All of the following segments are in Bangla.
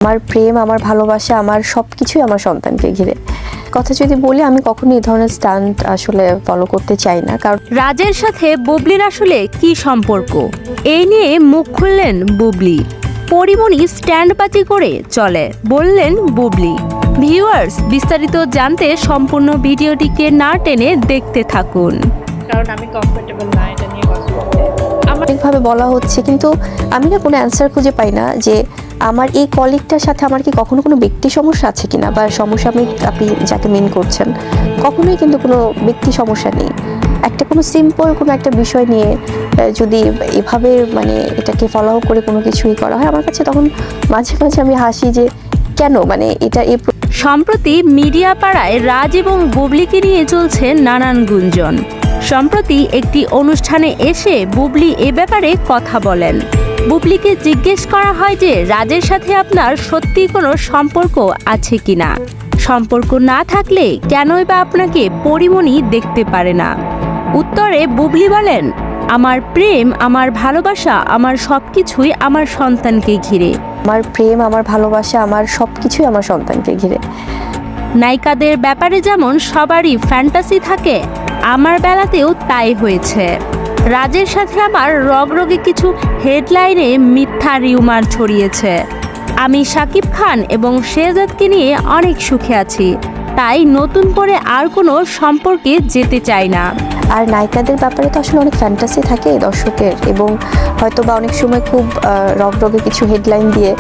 আমার প্রেম, আমার ভালোবাসা, আমার সবকিছুই আমার সন্তানকে ঘিরে। কথা যদি বলি, আমি কখনো এই ধরনের স্ট্যান্ড আসলে ফলো করতে চাই না, কারণ রাজের সাথে বুবলির আসলে কি সম্পর্ক, এই নিয়ে মুখ খুললেন বুবলি। পরিমণি স্ট্যান্ডবাজি করে চলে, বললেন বুবলি। ভিউয়ার্স, বিস্তারিত জানতে সম্পূর্ণ ভিডিওটিকে না টেনে দেখতে থাকুন। কারণ আমি কমফোর্টেবল না এটা নিয়ে কথা বলতে। অনেকভাবে বলা হচ্ছে, কিন্তু আমি না কোনো অ্যান্সার খুঁজে পাই না যে আমার এই কলিগটার সাথে আমার কি কখনো কোনো ব্যক্তি সমস্যা আছে কিনা, বা সমস্যা আপনি যাকে মিন করছেন কখনোই কিন্তু কোনো ব্যক্তি সমস্যা নেই। একটা কোনো সিম্পল কোনো একটা বিষয় নিয়ে যদি এভাবে মানে এটাকে ফলো করে কোনো কিছুই করা হয়, আমার কাছে তখন মাঝে মাঝে আমি হাসি যে কেন, মানে এটা এই সম্প্রতি মিডিয়া পাড়ায় রাজ এবং বুবলিকে নিয়ে চলছে নানান গুঞ্জন। সম্প্রতি একটি অনুষ্ঠানে এসে বুবলি এ ব্যাপারে কথা বলেন। বুবলিকে জিজ্ঞেস করা হয় যে রাজের সাথে আপনার সত্যি কোনো সম্পর্ক আছে কিনা। সম্পর্ক না থাকলে কেনই বা আপনাকে পরিমণি দেখতে পারে না। উত্তরে বুবলি বলেন, আমার প্রেম, আমার ভালোবাসা, আমার সবকিছুই আমার সন্তানকে ঘিরে। আমার প্রেম, আমার ভালোবাসা, আমার সবকিছুই আমার সন্তানকে ঘিরে। নায়িকাদের ব্যাপারে যেমন সবারই ফ্যান্টাসি থাকে, আমার বেলাতেও তাই হয়েছে। রাজের সাথে আমার রগরগে কিছু হেডলাইনে মিথ্যা রিউমার ছড়িয়েছে। আমি শাকিব খান এবং শেহজাদকে নিয়ে অনেক সুখে আছি, তাই নতুন করে আর কোনো সম্পর্কে যেতে চাই না। আর নায়িকাদের ব্যাপারে তো আসলে অনেক ফ্যান্টাসি থাকে দর্শকের, এবং হয়তো বা অনেক সময় খুব রগরগে কিছু হেডলাইন দিয়ে,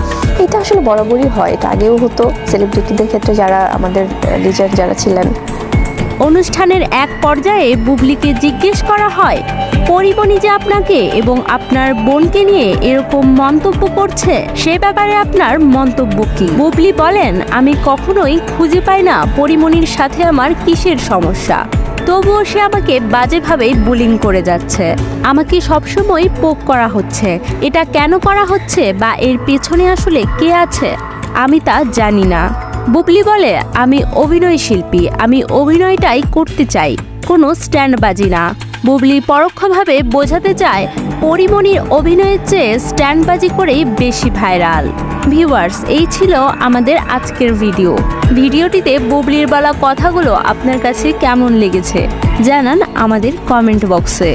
এটা আসলে বরাবরই হয়, এটা আগেও হতো সেলিব্রিটিদের ক্ষেত্রে, যারা আমাদের লিজেন্ড যারা ছিলেন। অনুষ্ঠানের এক পর্যায়ে বুবলিকে জিজ্ঞেস করা হয়, পরিমণি যে আপনাকে এবং আপনার বোনকে নিয়ে এরকম মন্তব্য করছে, সে ব্যাপারে আপনার মন্তব্য কি? বুবলি বলেন, আমি কখনোই খুঁজে পাই না পরিমণির সাথে আমার কিসের সমস্যা, তবুও সে আমাকে বাজেভাবে বুলিং করে যাচ্ছে। আমাকে সবসময় পোক করা হচ্ছে। এটা কেন করা হচ্ছে বা এর পেছনে আসলে কে আছে আমি তা জানি না। বুবলি বলে, আমি অভিনয় শিল্পী, আমি অভিনয়টাই করতে চাই, কোনো স্ট্যান্ডবাজি না। বুবলি পরোক্ষভাবে বোঝাতে চায় পরিমণির অভিনয়ের চেয়ে স্ট্যান্ডবাজি করেই বেশি ভাইরাল। ভিউয়ার্স, এই ছিল আমাদের আজকের ভিডিওটিতে বুবলির বলা কথাগুলো আপনার কাছে কেমন লেগেছে জানান আমাদের কমেন্ট বক্সে।